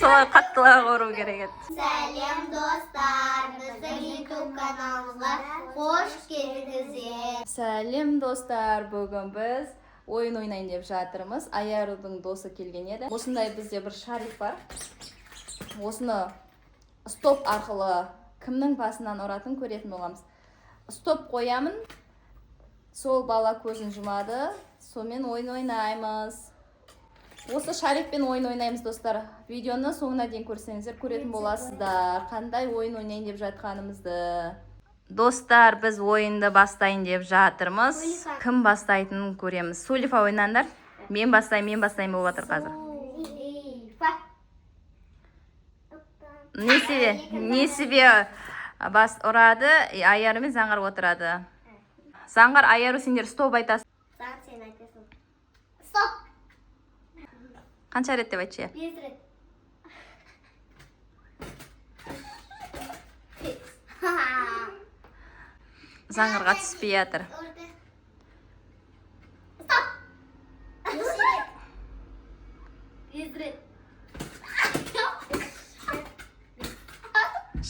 Солай қаттылар қору керек еді. Сәлем достар, біздің YouTube каналымызға қош келдіңіздер. Сәлем достар, бүгін біз ойын ойнайын деп жатырмыз. Аярудың досы келген еді. Осындай бізде бір шарик бар. Осыны стоп арқылы кімнің басынан ұратын көретін боламыз. Стоп қоямын. Сол бала көзін жұмады. Сонымен ойын ойнаймыз. Осы шарикпен ойын ойнаймыз достар. Видеоны соңына дейін көрсеңіздер көретін боласыздар. Қандай ойын ойнайын деп жатқанымызды. Достар, біз ойынды бастайын деп жатырмыз. Кім бастайтынын көреміз. Сулифа ойнаңдар. Мен бастайын болып жатыр қазір. Несібе бас ұрады, Аяру мен Заңғар отырады. Заңғар, Аяру сендер стоп айтасың. Заңғар сен айтасың. Стоп! Қанша рет деп айтшы? 5 рет. Заңғарға түспей жатыр. Стоп! 5 рет.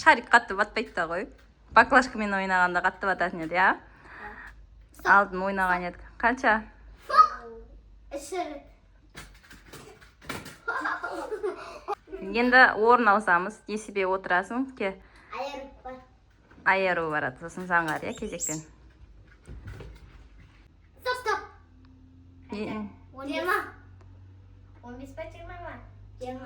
Шарик қатты батпайды ғой. Баклашкамен ойнағанда қатты бататын еді, я? Алдын ойнаған еді. Қанша? 3 рет. Енді орын ауысамыз. Несібе отырасың. Ке. Аяру бар. Аяру барады. Сосын Заңғар, я, кезекпен. Стоп! 20. 15 па 20 ма? 20.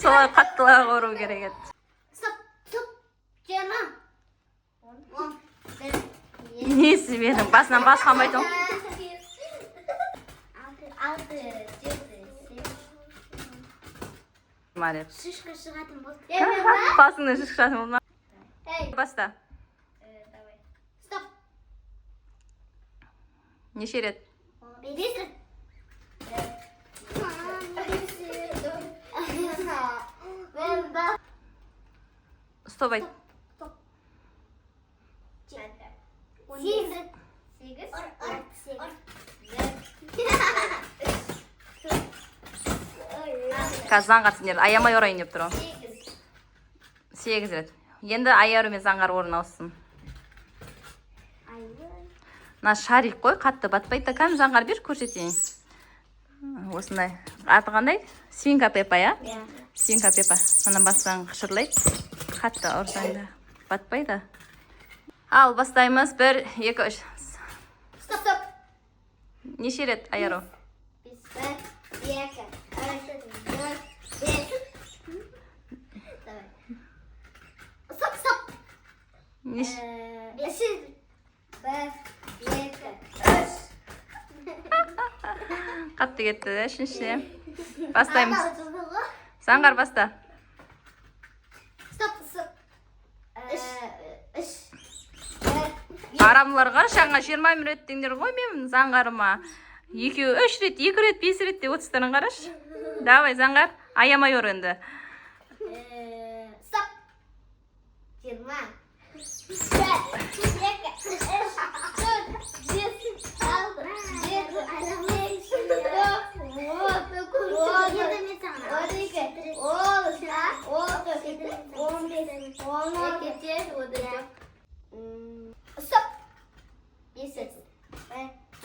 Солай қаттылар қору керек еді. Стоп! 20. Несібенің басынан бас қалмайтын. 6, 7, 8. Шишка шығатын болды. Басыңның шықшасын болма. Баста. Стоп! Неше рет? 5 рет. Стоп айт. 8 рет. 8. Қазір Заңғар сендер аямай орайын деп тұр. 8 рет. Енді Аяру мен Заңғар орын ауыссын. Мына шарик қой, қатты батпайды. Кәм Заңғар бер көрсетейін. Осындай. Аты қандай? Свинка Пеппа, я? Свинка Пеппа. Мына бастан қышырлайды. Қатты ұрсаңда батпайды. Ал бастаймыз. 1, 2, 3. Стоп! Неше рет Аяру? 1, 2, 3, 4, 5. Давай. Стоп! Неше? 5. 1, 2, 3. Қатты кетті, үшіншіде. Бастаймыз. Заңғар баста. Стоп! 3. Арамларға шаңға 20 рет деңдер ғой мен Заңғарыма. 2, 3 рет, 2 рет, 5 рет деп отыстарын қараш. Давай, Заңғар, аямай ор енді. Стоп! 20. 1, 2, 3, 4, 5, 6, 7, 8, Стоп!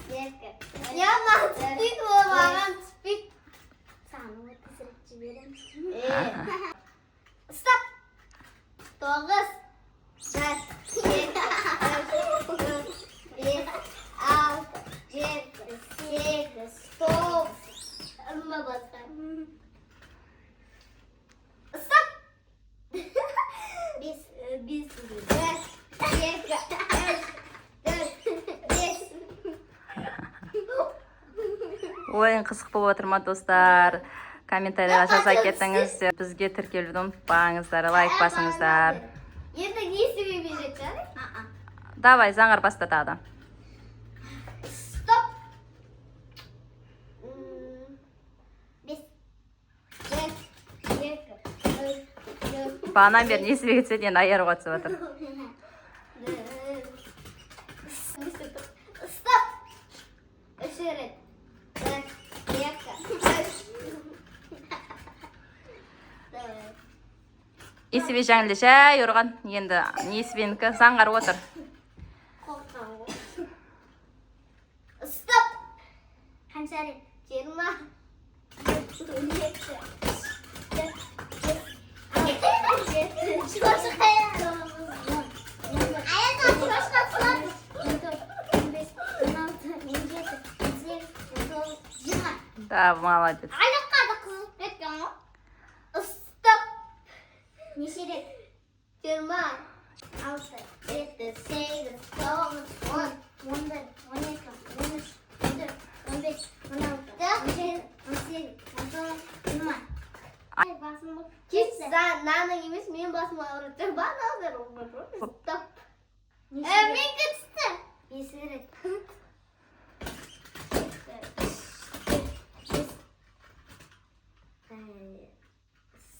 10. Yaman tipik olanın tipik. Sana otuz verim. Stop. 9. 4, 7, 5, 6, 7, 8, stop. Amma basar. Stop. Biz 4, 5, 4, 5. Ойын қызық болып отыр ма достар? Комментарияға жаза кетіңіз. Бізге тіркелуді ұмытпаңыздар, лайк басыңыздар. Енді не себебі жетеді? Давай, Заңғар баста тағы да. Стоп. Бағанан бері несібе кетсе енді аяруға түсіп жатыр. Стоп! Еще раз. Так, Ека. Давай. Несібе жаңылы жай ұрған. Енді несібенікі заңғарып отыр. Стоп! Қанша рет? 20. Да, молодец. Аяққа да қызып кеткен ғой. Стоп! Неше рет? 20. 6, 7, 8, 9, 10, 11, 12, 13, 14, 15, 16, 17, 18, 19, 20. Ай, басым кетті. Наның емес, мен басым ауырды. Бана ауырды. Стоп. Мен кетті. Неше рет?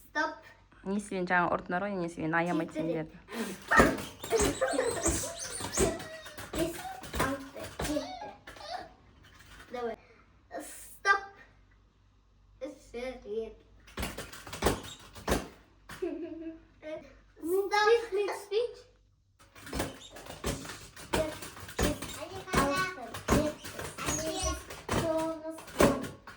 Стоп. Несібені жаңа ұрдыңдар ғой, несібені аямайтын деді.